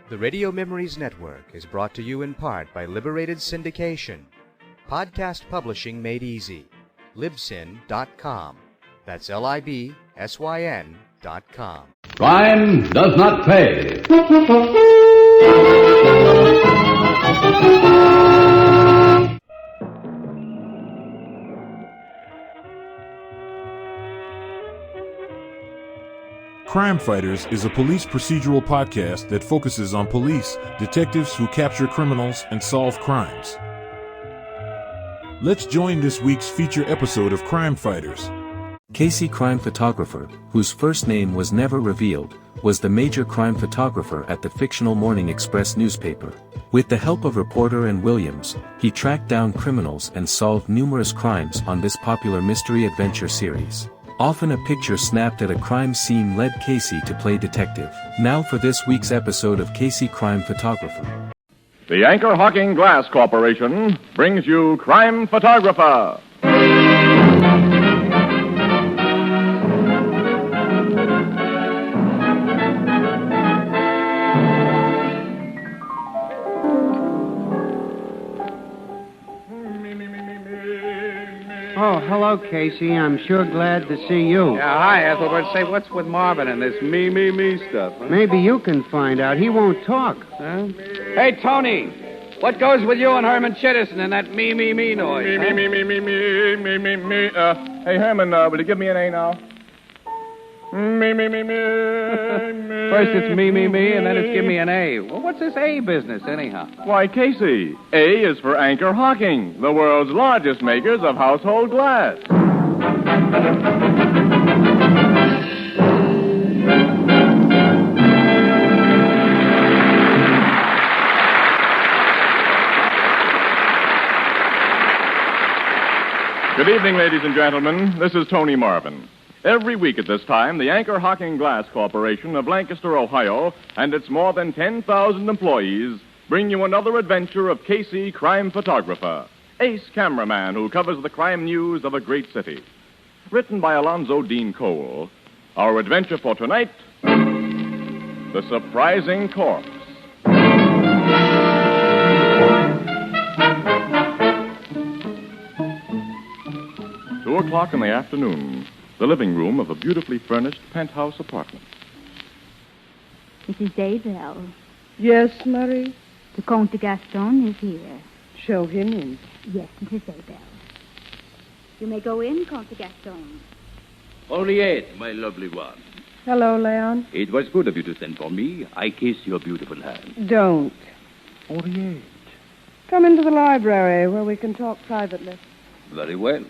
The Radio Memories Network is brought to you in part by Liberated Syndication. Podcast publishing made easy. Libsyn.com. That's Libsyn.com. Crime does not pay. Crime Fighters is a police procedural podcast that focuses on police, detectives who capture criminals and solve crimes. Let's join this week's feature episode of Crime Fighters. Casey Crime Photographer, whose first name was never revealed, was the major crime photographer at the fictional Morning Express newspaper. With the help of reporter and Williams, he tracked down criminals and solved numerous crimes on this popular mystery adventure series. Often a picture snapped at a crime scene led Casey to play detective. Now for this week's episode of Casey Crime Photographer. The Anchor Hawking Glass Corporation brings you Crime Photographer. Oh, hello, Casey. I'm sure glad to see you. Yeah, hi, Ethelbert. Say, what's with Marvin and this me stuff? Huh? Maybe you can find out. He won't talk. Huh? Hey, Tony, what goes with you and Herman Chittison and that me noise? Me. Hey, Herman, will you give me an A now? Me. First it's me, and then it's give me an A. Well, what's this A business, anyhow? Why, Casey, A is for Anchor Hawking, the world's largest makers of household glass. Good evening, ladies and gentlemen. This is Tony Marvin. Every week at this time, the Anchor Hawking Glass Corporation of Lancaster, Ohio, and its more than 10,000 employees bring you another adventure of Casey, crime photographer, ace cameraman who covers the crime news of a great city. Written by Alonzo Dean Cole, our adventure for tonight, The Surprising Corpse. 2 o'clock in the afternoon. The living room of a beautifully furnished penthouse apartment. Mrs. Daybell. Yes, Marie? The Comte de Gaston is here. Show him in. Yes, Mrs. Daybell. You may go in, Comte de Gaston. Henriette, my lovely one. Hello, Leon. It was good of you to send for me. I kiss your beautiful hand. Don't. Henriette. Come into the library where we can talk privately. Very well.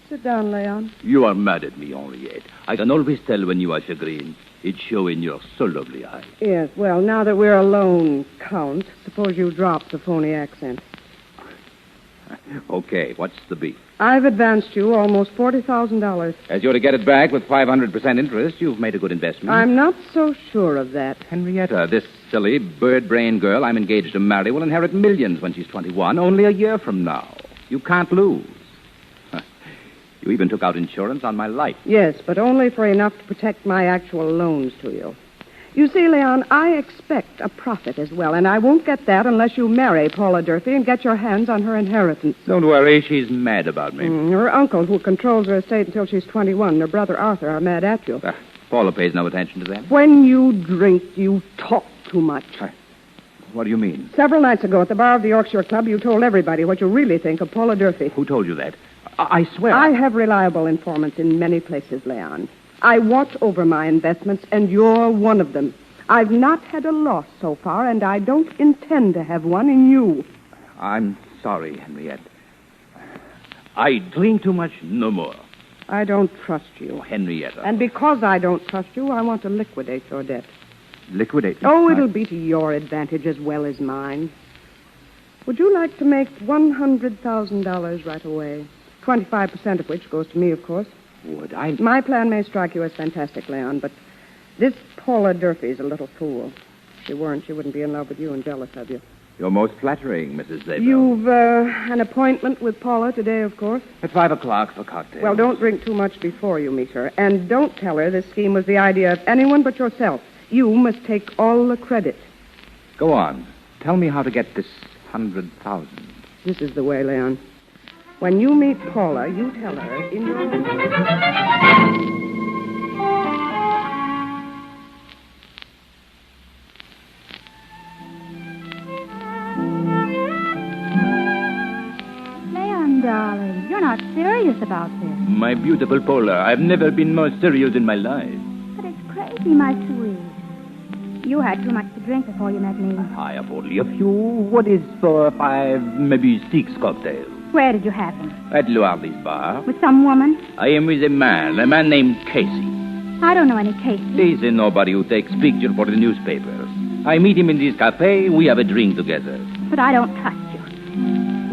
Sit down, Leon. You are mad at me, Henriette. I can always tell when you are chagrined. It shows in your so lovely eyes. Yes, well, now that we're alone, Count, suppose you drop the phony accent. Okay, what's the beef? I've advanced you almost $40,000. As you're to get it back with 500% interest, you've made a good investment. I'm not so sure of that. Henrietta, this silly, bird-brained girl I'm engaged to marry will inherit millions when she's 21, only a year from now. You can't lose. You even took out insurance on my life. Yes, but only for enough to protect my actual loans to you. You see, Leon, I expect a profit as well, and I won't get that unless you marry Paula Durfee and get your hands on her inheritance. Don't worry, she's mad about me. Her uncle, who controls her estate until she's 21, and her brother Arthur are mad at you. Paula pays no attention to them. When you drink, you talk too much. What do you mean? Several nights ago at the bar of the Yorkshire Club, you told everybody what you really think of Paula Durfee. Who told you that? I swear. I have reliable informants in many places, Leon. I watch over my investments, and you're one of them. I've not had a loss so far, and I don't intend to have one in you. I'm sorry, Henriette. I drink too much, no more. I don't trust you. Oh, Henrietta. And because I don't trust you, I want to liquidate your debt. Liquidate? Oh, it'll be to your advantage as well as mine. Would you like to make $100,000 right away? 25% of which goes to me, of course. Would I? My plan may strike you as fantastic, Leon, but this Paula Durfee's a little fool. If she weren't, she wouldn't be in love with you and jealous of you. You're most flattering, Mrs. Zabel. You've an appointment with Paula today, of course? At 5 o'clock for cocktails. Well, don't drink too much before you meet her. And don't tell her this scheme was the idea of anyone but yourself. You must take all the credit. Go on. Tell me how to get this 100,000. This is the way, Leon. When you meet Paula, you tell her in your... Leon, darling, you're not serious about this. My beautiful Paula, I've never been more serious in my life. But it's crazy, my sweet. You had too much to drink before you met me. I have only a few. What is for 5, maybe 6 cocktails? Where did you have them? At Luardi's bar. With some woman? I am with a man named Casey. I don't know any Casey. He's a nobody who takes pictures for the newspapers. I meet him in this cafe. We have a drink together. But I don't trust you.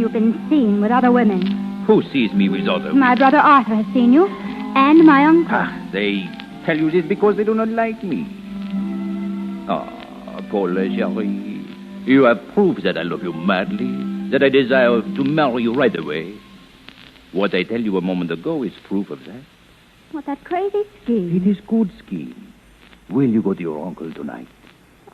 You've been seen with other women. Who sees me with other? My brother Arthur has seen you, and my uncle. They tell you this because they do not like me. Paula, chérie, you have proof that I love you madly, that I desire to marry you right away. What I tell you a moment ago is proof of that. What, that crazy scheme? It is good scheme. Will you go to your uncle tonight?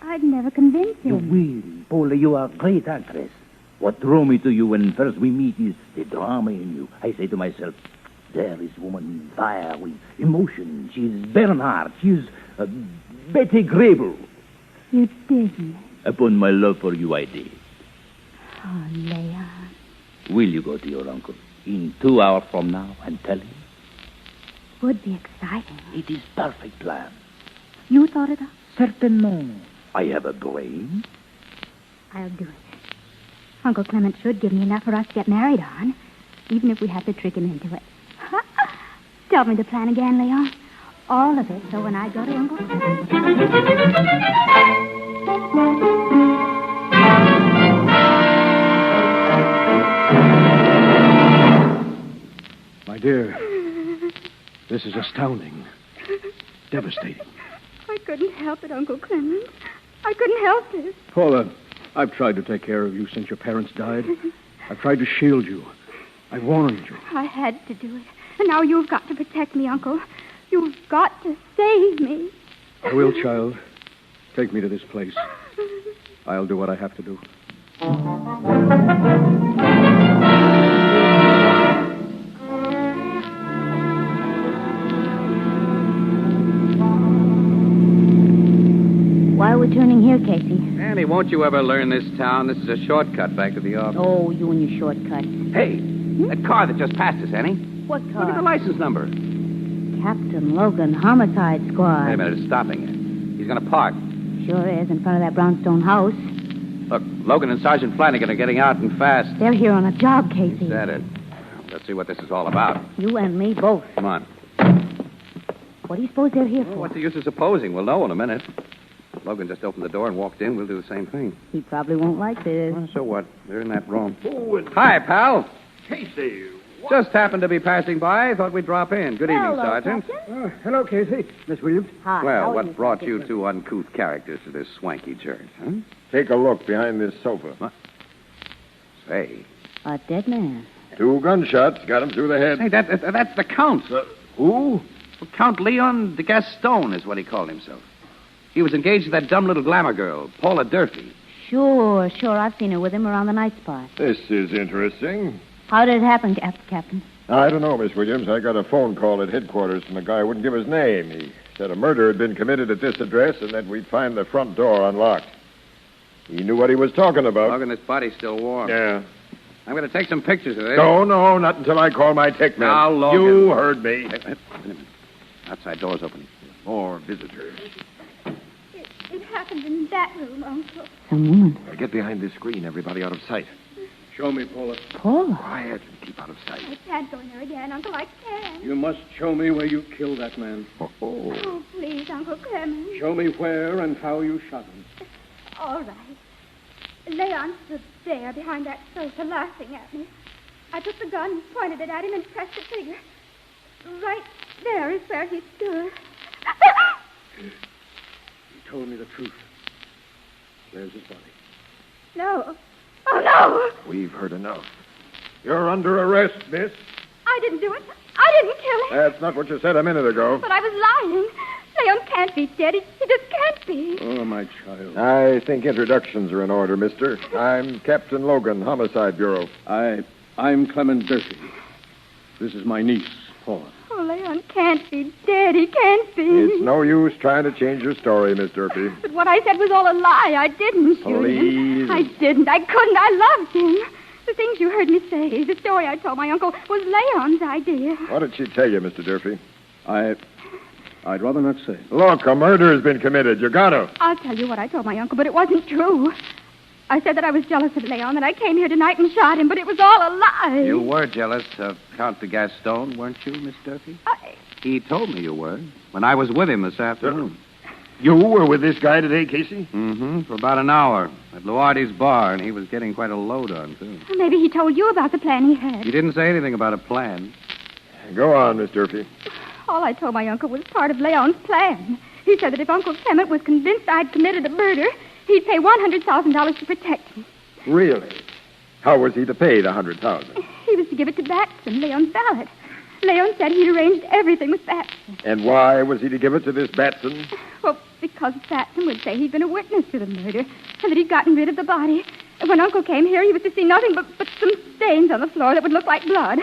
I'd never convince him. You will. Paula, you are a great actress. What drew me to you when first we meet is the drama in you. I say to myself, there is woman, fire, with emotion. She is Bernhardt. She is Betty Grable. You didn't. Upon my love for you, I did. Oh, Leon. Will you go to your uncle in 2 hours from now and tell him? Would be exciting. It is perfect plan. You thought it up? Certainement. I have a brain. I'll do it. Uncle Clement should give me enough for us to get married on, even if we have to trick him into it. Tell me the plan again, Leon. All of it, so when I go to Uncle Clement... My dear, this is astounding. Devastating. I couldn't help it, Uncle Clement. I couldn't help it. Paula, I've tried to take care of you since your parents died. I've tried to shield you. I warned you. I had to do it. And now you've got to protect me, Uncle. You've got to save me. I will, child. Take me to this place. I'll do what I have to do. Why are we turning here, Casey? Annie, won't you ever learn this town? This is a shortcut back to the office. Oh, you and your shortcuts. Hey, that car that just passed us, Annie. What car? Look at the license number. Captain Logan, Homicide Squad. Wait a minute, it's stopping it. He's going to park. Sure is, in front of that brownstone house. Look, Logan and Sergeant Flanagan are getting out and fast. They're here on a job, Casey. Is that it? Let's see what this is all about. You and me both. Come on. What do you suppose they're here for? Well, what's the use of supposing? We'll know in a minute. Logan just opened the door and walked in. We'll do the same thing. He probably won't like this. Well, so what? They're in that room. Hi, pal. Casey. Just happened to be passing by. Thought we'd drop in. Good evening, Sergeant. Hello, Casey. Miss Williams. Hi. Well, what brought you two uncouth characters to this swanky joint, huh? Take a look behind this sofa. What? Say. A dead man. 2 gunshots got him through the head. Hey, that's the Count. Who? Well, Count Leon de Gaston is what he called himself. He was engaged to that dumb little glamour girl, Paula Durfee. Sure. I've seen her with him around the night spot. This is interesting. How did it happen, Captain? I don't know, Miss Williams. I got a phone call at headquarters from a guy who wouldn't give his name. He said a murder had been committed at this address and that we'd find the front door unlocked. He knew what he was talking about. Logan, this body's still warm. Yeah. I'm going to take some pictures of this. No, not until I call my tech man. Now, Logan. You heard me. Wait a minute. Outside door's opening. More visitors. It happened in that room, Uncle. Some woman. Get behind this screen, everybody out of sight. Show me, Paula. Paula? Quiet and keep out of sight. I can't go in there again, Uncle. I can't. You must show me where you killed that man. Oh, please, Uncle Clement. Show me where and how you shot him. All right. Leon stood there behind that sofa laughing at me. I took the gun, pointed it at him, and pressed the trigger. Right there is where he stood. You told me the truth. There's his body. No. Oh, no! We've heard enough. You're under arrest, miss. I didn't do it. I didn't kill him. That's not what you said a minute ago. But I was lying. Leon can't be dead. He just can't be. Oh, my child. I think introductions are in order, mister. I'm Captain Logan, Homicide Bureau. I'm Clement Durfee. This is my niece, Paula. Oh, Leon can't be dead. He can't be. It's no use trying to change your story, Miss Durfee. But what I said was all a lie. I didn't shoot Please. him. I didn't. I couldn't. I loved him. The things you heard me say, the story I told my uncle, was Leon's idea. What did she tell you, Mr. Durfee? I'd rather not say. Look, a murder has been committed. You got to. I'll tell you what I told my uncle, but it wasn't true. I said that I was jealous of Leon, that I came here tonight and shot him, but it was all a lie. You were jealous of Count de Gaston, weren't you, Miss Durfee? He told me you were, when I was with him this afternoon. You were with this guy today, Casey? Mm-hmm, for about an hour at Luardi's bar, and he was getting quite a load on, too. Maybe he told you about the plan he had. He didn't say anything about a plan. Go on, Miss Durfee. All I told my uncle was part of Leon's plan. He said that if Uncle Clement was convinced I'd committed a murder, he'd pay $100,000 to protect me. Really? How was he to pay the $100,000? He was to give it to Batson, Leon's valet. Leon said he'd arranged everything with Batson. And why was he to give it to this Batson? Well, because Batson would say he'd been a witness to the murder and that he'd gotten rid of the body. And when Uncle came here, he was to see nothing but some stains on the floor that would look like blood.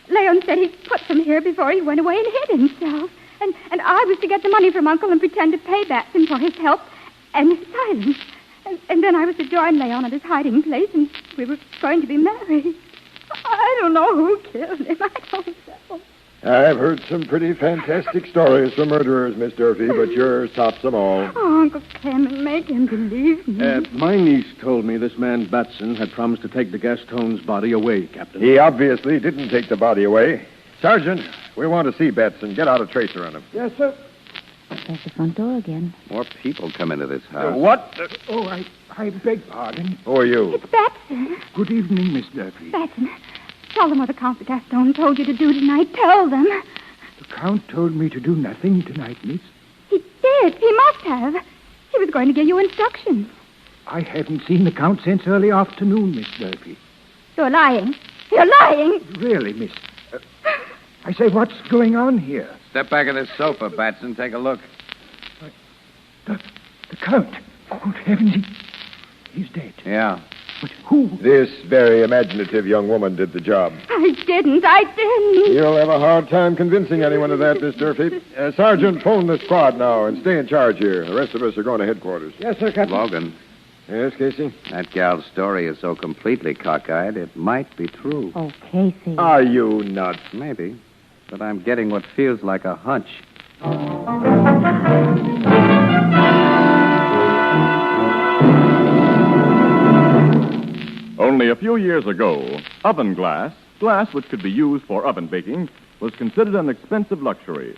Leon said he'd put them here before he went away and hid himself. And I was to get the money from Uncle and pretend to pay Batson for his help and his silence. And then I was to join Leon at his hiding place, and we were going to be married. I don't know who killed him. I don't know. I've heard some pretty fantastic stories from murderers, Miss Durfee, but yours tops them all. Oh, Uncle Clement, make him believe me. My niece told me this man Batson had promised to take de Gaston's body away, Captain. He obviously didn't take the body away. Sergeant, we want to see Batson. Get out a tracer on him. Yes, sir. There's the front door again. More people come into this house. What? I beg pardon. Who are you? It's Batson. Good evening, Miss Durfee. Batson, tell them what the Count de Gaston told you to do tonight. Tell them. The Count told me to do nothing tonight, miss. He did. He must have. He was going to give you instructions. I haven't seen the Count since early afternoon, Miss Durfee. You're lying. You're lying. Really, miss. I say, what's going on here? Step back of this sofa, Batson. Take a look. The Count. Good heavens, he's dead. Yeah. But who? This very imaginative young woman did the job. I didn't. You'll have a hard time convincing anyone of that, Miss Durfee. Sergeant, phone the squad now and stay in charge here. The rest of us are going to headquarters. Yes, sir, Captain. Logan. Yes, Casey? That gal's story is so completely cockeyed, it might be true. Oh, Casey. Are you nuts? Maybe. But I'm getting what feels like a hunch. Only a few years ago, oven glass which could be used for oven baking, was considered an expensive luxury.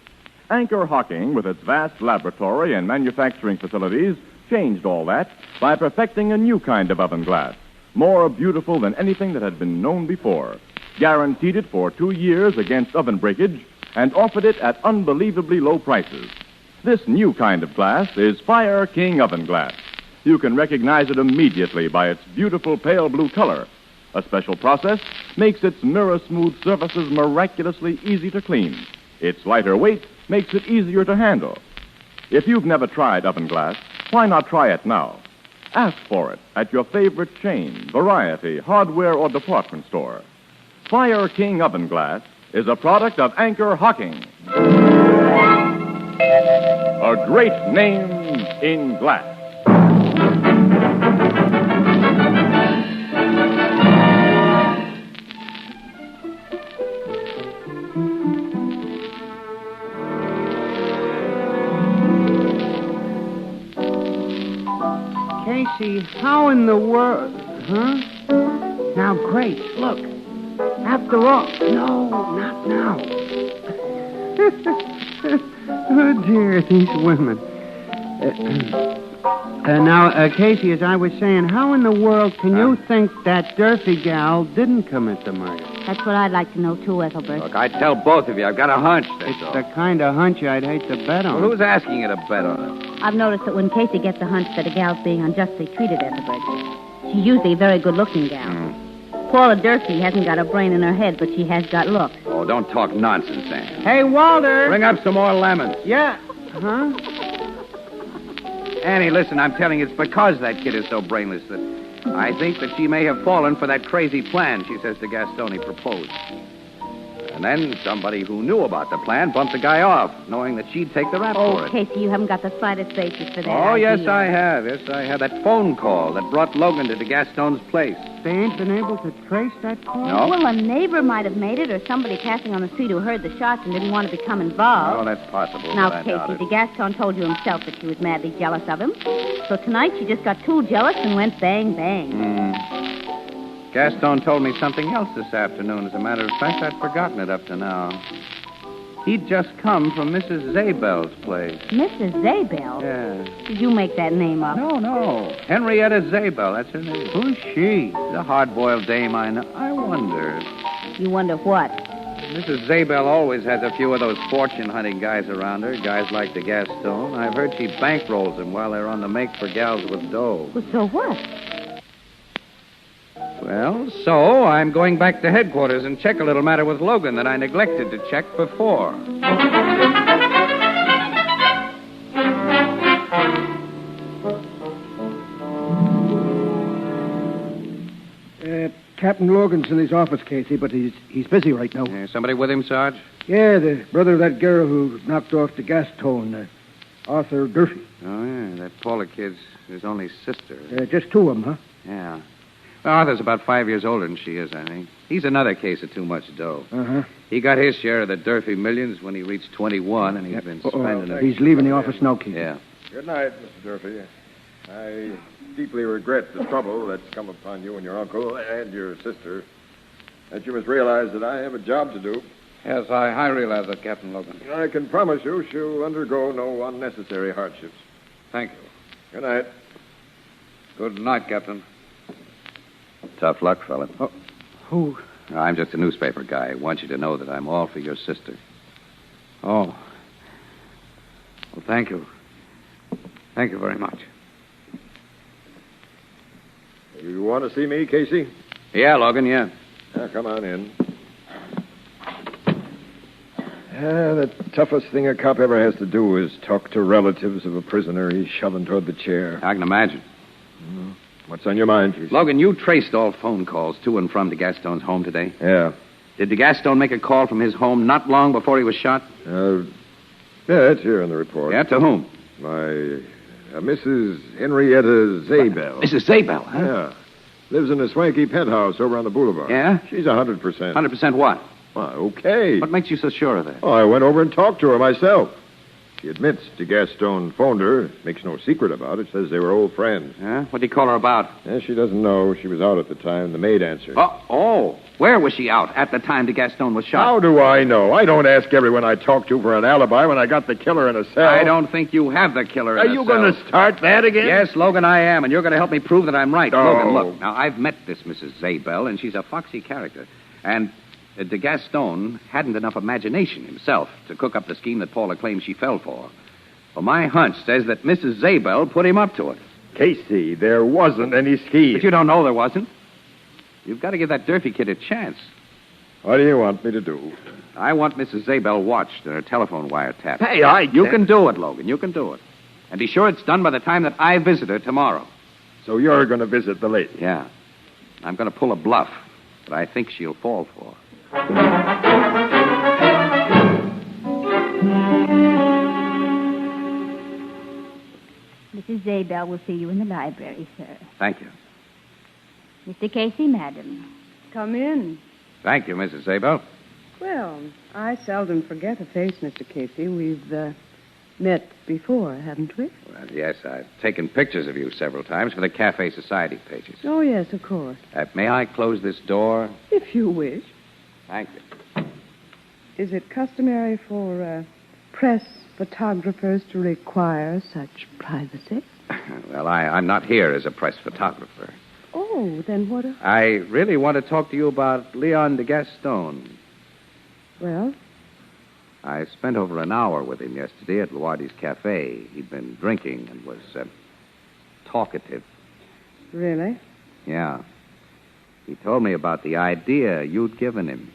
Anchor Hocking, with its vast laboratory and manufacturing facilities, changed all that by perfecting a new kind of oven glass, more beautiful than anything that had been known before, guaranteed it for 2 years against oven breakage, and offered it at unbelievably low prices. This new kind of glass is Fire King Oven Glass. You can recognize it immediately by its beautiful pale blue color. A special process makes its mirror-smooth surfaces miraculously easy to clean. Its lighter weight makes it easier to handle. If you've never tried oven glass, why not try it now? Ask for it at your favorite chain, variety, hardware, or department store. Fire King Oven Glass is a product of Anchor Hocking. A great name in glass. Casey, how in the world... Huh? Now, Grace, look. After all... No, not now. Oh, dear, these women. Now, Casey, as I was saying, how in the world can you think that Durfee gal didn't commit the murder? That's what I'd like to know, too, Ethelbert. Look, I'd tell both of you. I've got a hunch, that's It's all. the kind of hunch I'd hate to bet on. Well, who's asking you to bet on it? I've noticed that when Casey gets a hunch that a gal's being unjustly treated, Ethelbert, She's usually a very good-looking gal. Paula Durfee hasn't got a brain in her head, but she has got looks. Oh, don't talk nonsense, Anne. Hey, Walter. Bring up some more lemons. Yeah. Huh? Annie, listen, I'm telling you, it's because that kid is so brainless that I think that she may have fallen for that crazy plan she says to Gastoni proposed. And then somebody who knew about the plan bumped the guy off, knowing that she'd take the rap for it. Casey, you haven't got the slightest basis for that Oh, idea. yes, I have. Yes, I have. That phone call that brought Logan to Gaston's place. They ain't been able to trace that call? No. Well, a neighbor might have made it, or somebody passing on the street who heard the shots and didn't want to become involved. Oh, that's possible. Now, but I doubt Casey, it. DeGaston told you himself that she was madly jealous of him. So tonight she just got too jealous and went bang, bang. Gaston told me something else this afternoon. As a matter of fact, I'd forgotten it up to now. He'd just come from Mrs. Zabel's place. Mrs. Zabel? Yeah. Did you make that name up? No. Henrietta Zabel, that's her name. Who's she? The hard-boiled dame I know. I wonder. You wonder what? Mrs. Zabel always has a few of those fortune-hunting guys around her, guys like the Gaston. I've heard she bankrolls them while they're on the make for gals with dough. Well, so what? Well, so I'm going back to headquarters and check a little matter with Logan that I neglected to check before. Captain Logan's in his office, Casey, but he's busy right now. Somebody with him, Sarge? Yeah, the brother of that girl who knocked off the gas tone, Arthur Durfee. Oh, yeah, that Paula kid's his only sister. Just two of them, huh? Yeah. Well, Arthur's about 5 years older than she is, I think. He's another case of too much dough. Uh-huh. He got his share of the Durfee millions when he reached 21, and he's been spending it. He's leaving the office now, Casey. Yeah. Good night, Mr. Durfee. I deeply regret the trouble that's come upon you and your uncle and your sister. That you must realize that I have a job to do. Yes, I realize that, Captain Logan. I can promise you she'll undergo no unnecessary hardships. Thank you. Good night. Good night, Captain. Tough luck, fella. Oh, who? I'm just a newspaper guy. I want you to know that I'm all for your sister. Oh. Well, thank you. Thank you very much. You want to see me, Casey? Yeah, Logan, yeah. Come on in. The toughest thing a cop ever has to do is talk to relatives of a prisoner he's shoving toward the chair. I can imagine. What's on your mind, Casey? Logan, you traced all phone calls to and from DeGaston's home today? Yeah. Did DeGaston make a call from his home not long before he was shot? Yeah, it's here in the report. Yeah, to whom? My Mrs. Henrietta Zabel. Mrs. Zabel, huh? Yeah. Lives in a swanky penthouse over on the boulevard. Yeah? She's 100%. 100% what? Well, okay. What makes you so sure of that? Oh, I went over and talked to her myself. She admits DeGaston phoned her. Makes no secret about it. Says they were old friends. Yeah? What did he call her about? Yeah, she doesn't know. She was out at the time. The maid answered. Oh. Where was she out at the time DeGaston was shot? How do I know? I don't ask everyone I talk to for an alibi when I got the killer in a cell. I don't think you have the killer in Are a you cell. going to start that again? Yes, Logan, I am, and you're going to help me prove that I'm right. Oh. Logan, look. Now, I've met this Mrs. Zabel, and she's a foxy character. And DeGaston hadn't enough imagination himself to cook up the scheme that Paula claims she fell for. Well, my hunch says that Mrs. Zabel put him up to it. Casey, there wasn't any scheme. But you don't know there wasn't. You've got to give that Durfee kid a chance. What do you want me to do? I want Mrs. Zabel watched and her telephone wiretapped. Hey, You can do it, Logan. You can do it. And be sure it's done by the time that I visit her tomorrow. So you're going to visit the lady? Yeah. I'm going to pull a bluff that I think she'll fall for. Mrs. Zabel will see you in the library, sir. Thank you. Mr. Casey, madam. Come in. Thank you, Mrs. Zabel. Well, I seldom forget a face, Mr. Casey. We've met before, haven't we? Well, yes, I've taken pictures of you several times for the Cafe Society pages. Oh, yes, of course. May I close this door? If you wish. Thank you. Is it customary for press photographers to require such privacy? Well, I'm not here as a press photographer. Oh, then what? I really want to talk to you about Leon DeGaston. Well? I spent over an hour with him yesterday at Luardi's Cafe. He'd been drinking and was talkative. Really? Yeah. He told me about the idea you'd given him.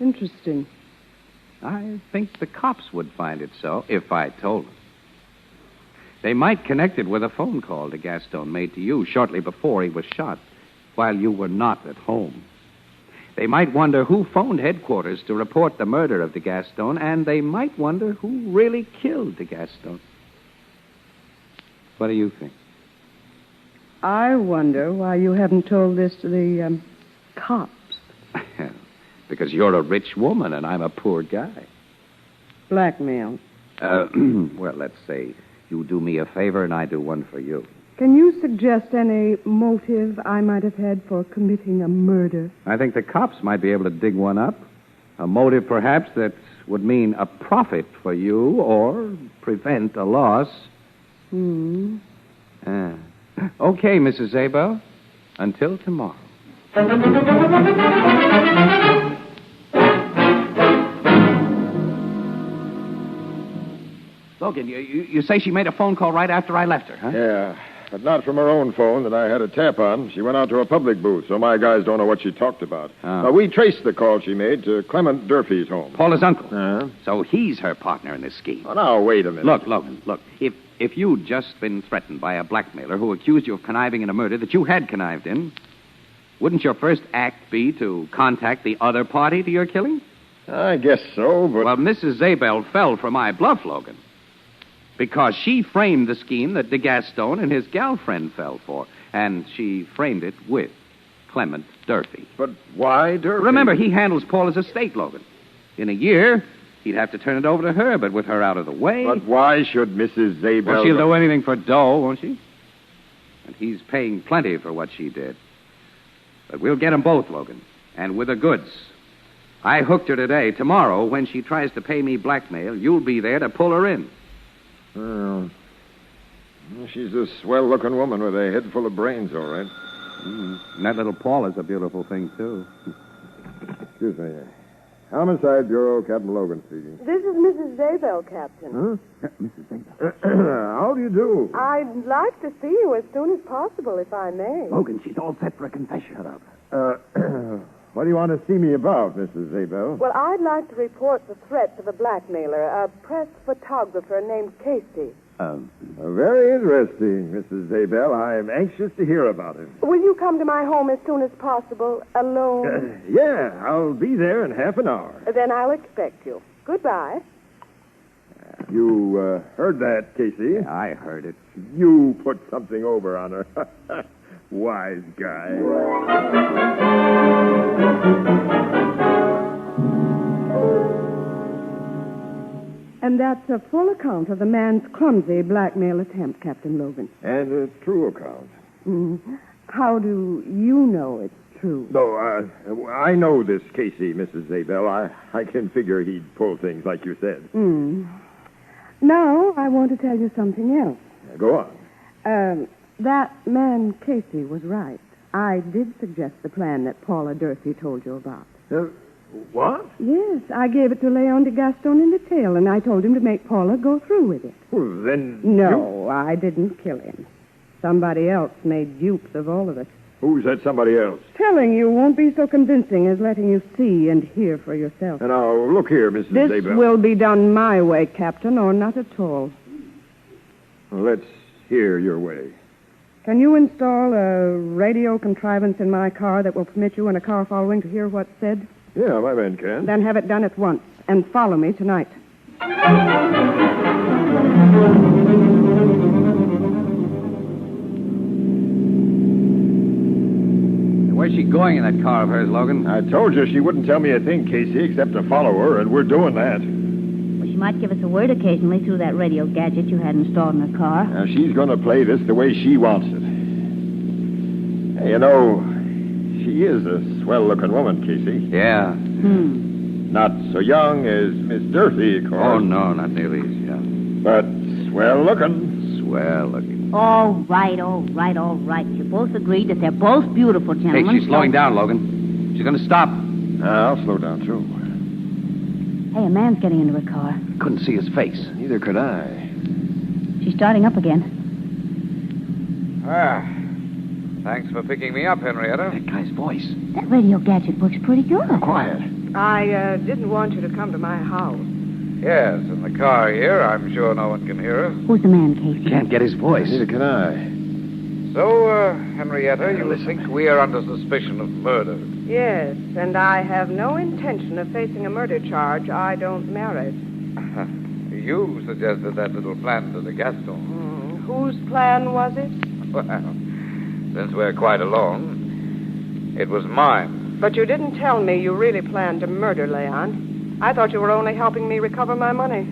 Interesting. I think the cops would find it so if I told them. They might connect it with a phone call de Gaston made to you shortly before he was shot, while you were not at home. They might wonder who phoned headquarters to report the murder of de Gaston, and they might wonder who really killed de Gaston. What do you think? I wonder why you haven't told this to the cops. Because you're a rich woman and I'm a poor guy. Blackmail. Well, let's say you do me a favor and I do one for you. Can you suggest any motive I might have had for committing a murder? I think the cops might be able to dig one up. A motive, perhaps, that would mean a profit for you or prevent a loss. Okay, Mrs. Zabel. Until tomorrow. Logan, you say she made a phone call right after I left her, huh? Yeah, but not from her own phone that I had a tap on. She went out to a public booth, so my guys don't know what she talked about. Oh. We traced the call she made to Clement Durfee's home. Paula's uncle. So he's her partner in this scheme. Oh, now, wait a minute. Look, Logan, look. If you'd just been threatened by a blackmailer who accused you of conniving in a murder that you had connived in, wouldn't your first act be to contact the other party to your killing? I guess so, but... Well, Mrs. Zabel fell for my bluff, Logan. Because she framed the scheme that de Gaston and his gal friend fell for. And she framed it with Clement Durfee. But why Durfee? Remember, he handles Paula's estate, Logan. In a year, he'd have to turn it over to her, but with her out of the way... But why should Mrs. Zabel... Well, she'll do anything for dough, won't she? And he's paying plenty for what she did. But we'll get them both, Logan. And with the goods. I hooked her today. Tomorrow, when she tries to pay me blackmail, you'll be there to pull her in. Well, she's a swell-looking woman with a head full of brains, all right. And that little Paula's a beautiful thing, too. Excuse me. Homicide Bureau, Captain Logan speaking. This is Mrs. Zabel, Captain. Huh? Mrs. Zabel. How do you do? I'd like to see you as soon as possible, if I may. Logan, she's all set for a confession. Shut up. What do you want to see me about, Mrs. Zabel? Well, I'd like to report the threats of a blackmailer, a press photographer named Casey. Very interesting, Mrs. Zabel. I'm anxious to hear about it. Will you come to my home as soon as possible, alone? Yeah, I'll be there in half an hour. Then I'll expect you. Goodbye. You heard that, Casey? Yeah, I heard it. You put something over on her. Wise guy. And that's a full account of the man's clumsy blackmail attempt, Captain Logan. And a true account. How do you know it's true? No, I know this Casey, Mrs. Zabel. I can figure he'd pull things like you said. Now, I want to tell you something else. Go on. That man Casey was right. I did suggest the plan that Paula Durfee told you about. What? Yes, I gave it to Leon de Gaston in detail, and I told him to make Paula go through with it. Well, then... No, I didn't kill him. Somebody else made dupes of all of us. Who's that somebody else? Telling you won't be so convincing as letting you see and hear for yourself. Now, look here, Mrs. This Zabel. will be done my way, Captain, or not at all. Well, let's hear your way. Can you install a radio contrivance in my car that will permit you in a car following to hear what's said? Yeah, my man can. Then have it done at once, and follow me tonight. Where's she going in that car of hers, Logan? I told you she wouldn't tell me a thing, Casey, except to follow her, and we're doing that. Well, she might give us a word occasionally through that radio gadget you had installed in her car. Now, she's going to play this the way she wants it. Hey, you know, she is a swell-looking woman, Casey. Yeah. Not so young as Miss Durfee, of course. Oh, no, not nearly as young. But swell-looking. Swell-looking. All right, all right, all right. You both agreed that they're both beautiful gentlemen. Hey, she's slowing down, Logan. She's going to stop. I'll slow down, too. Hey, a man's getting into her car. Couldn't see his face. Neither could I. She's starting up again. Thanks for picking me up, Henrietta. That guy's voice. That radio gadget works pretty good. Quiet. I didn't want you to come to my house. Yes, in the car here. I'm sure no one can hear us. Who's the man, Casey? Can't get his voice. Neither can I. So, Henrietta, you think we are under suspicion of murder? Yes, and I have no intention of facing a murder charge I don't merit. You suggested that little plan to the Gaston. Whose plan was it? Well, since we're quite alone, it was mine. But you didn't tell me you really planned to murder Leon. I thought you were only helping me recover my money.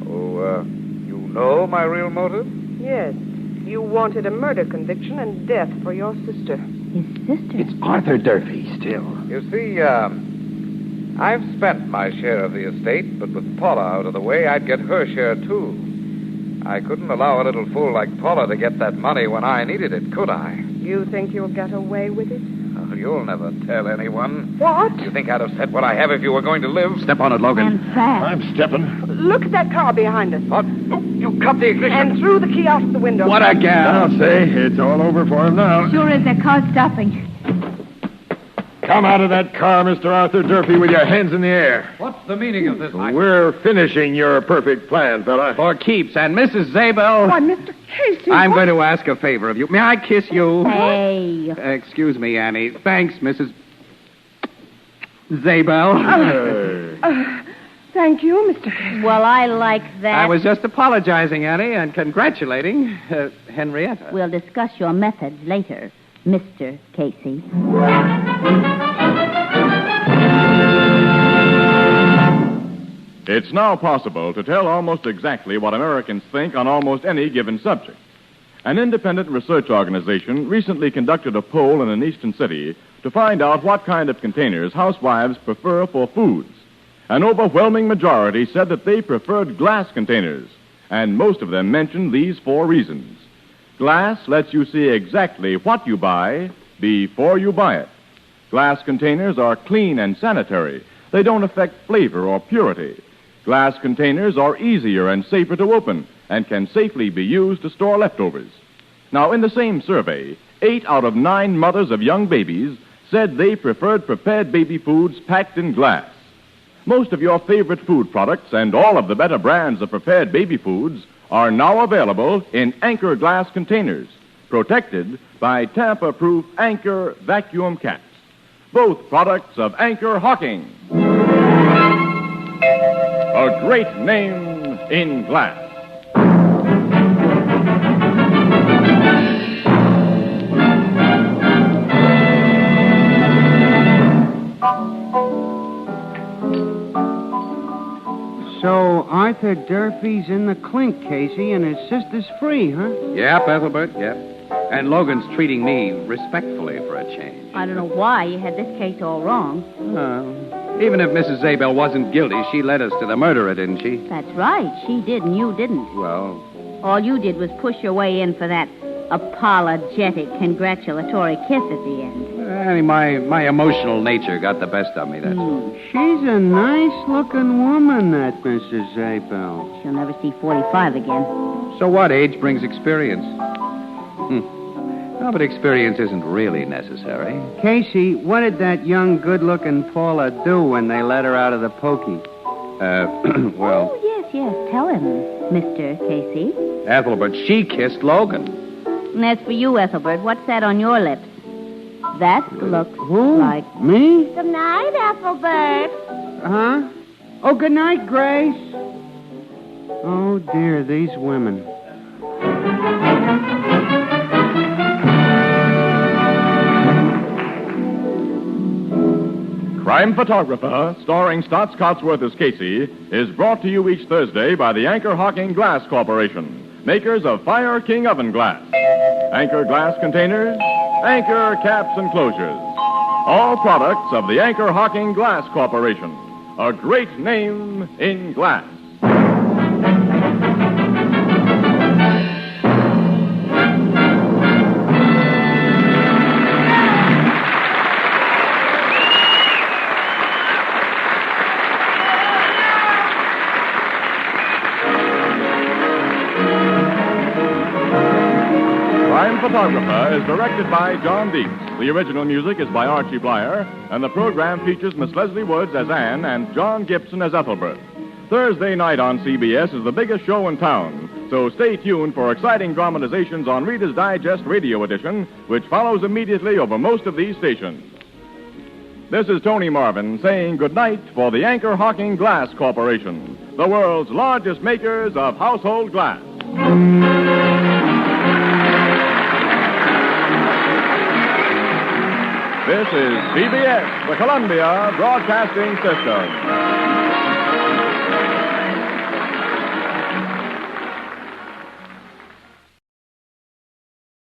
Oh, you know my real motive? Yes. You wanted a murder conviction and death for your sister. His sister? It's Arthur Durfee still. You see, I've spent my share of the estate, but with Paula out of the way, I'd get her share, too. I couldn't allow a little fool like Paula to get that money when I needed it, could I? You think you'll get away with it? Oh, you'll never tell anyone. What? You think I'd have said what I have if you were going to live? Step on it, Logan. And fast. I'm stepping. Look at that car behind us. What? Oh, you cut the ignition. And threw the key out of the window. What a gal. I'll say it's all over for him now. Sure is that car stopping. Come out of that car, Mr. Arthur Durfee, with your hands in the air. What's the meaning of this? We're finishing your perfect plan, fella. For keeps. And Mrs. Zabel... Why, Mr. Casey. I'm going to ask a favor of you. May I kiss you? Hey. Excuse me, Annie. Thanks, Mrs. Zabel. Thank you, Mr. Casey. Well, I like that. I was just apologizing, Annie, and congratulating Henrietta. We'll discuss your methods later, Mr. Casey. It's now possible to tell almost exactly what Americans think on almost any given subject. An independent research organization recently conducted a poll in an eastern city to find out what kind of containers housewives prefer for foods. An overwhelming majority said that they preferred glass containers, and most of them mentioned these 4 reasons. Glass lets you see exactly what you buy before you buy it. Glass containers are clean and sanitary. They don't affect flavor or purity. Glass containers are easier and safer to open and can safely be used to store leftovers. Now, in the same survey, 8 out of 9 mothers of young babies said they preferred prepared baby foods packed in glass. Most of your favorite food products and all of the better brands of prepared baby foods are now available in Anchor glass containers, protected by tamper-proof Anchor vacuum caps. Both products of Anchor Hocking. A great name in glass. So Arthur Durfee's in the clink, Casey, and his sister's free, huh? Yep, Ethelbert, yep. And Logan's treating me respectfully for a change. I don't know why you had this case all wrong. Even if Mrs. Zabel wasn't guilty, she led us to the murderer, didn't she? That's right. She did, and you didn't. Well, All you did was push your way in for that apologetic, congratulatory kiss at the end. my emotional nature got the best of me, that's all. She's a nice-looking woman, that Mrs. Zabel. She'll never see 45 again. So what? Age brings experience. No, but experience isn't really necessary. Casey, what did that young, good-looking Paula do when they let her out of the pokey? Well... Oh, yes, tell him, Mr. Casey. Ethelbert, she kissed Logan. And as for you, Ethelbert, what's that on your lips? That looks like... Me? Good night, Ethelbert. Huh? Oh, good night, Grace. Oh, dear, these women. Crime Photographer, starring Stotts Cotsworth as Casey, is brought to you each Thursday by the Anchor Hocking Glass Corporation, makers of Fire King oven glass. Anchor glass containers, Anchor caps and closures. All products of the Anchor Hocking Glass Corporation, a great name in glass. Crime Photographer is directed by John Deeks. The original music is by Archie Blyer, and the program features Miss Leslie Woods as Anne and John Gibson as Ethelbert. Thursday night on CBS is the biggest show in town, so stay tuned for exciting dramatizations on Reader's Digest Radio Edition, which follows immediately over most of these stations. This is Tony Marvin saying goodnight for the Anchor Hocking Glass Corporation, the world's largest makers of household glass. This is CBS, the Columbia Broadcasting System.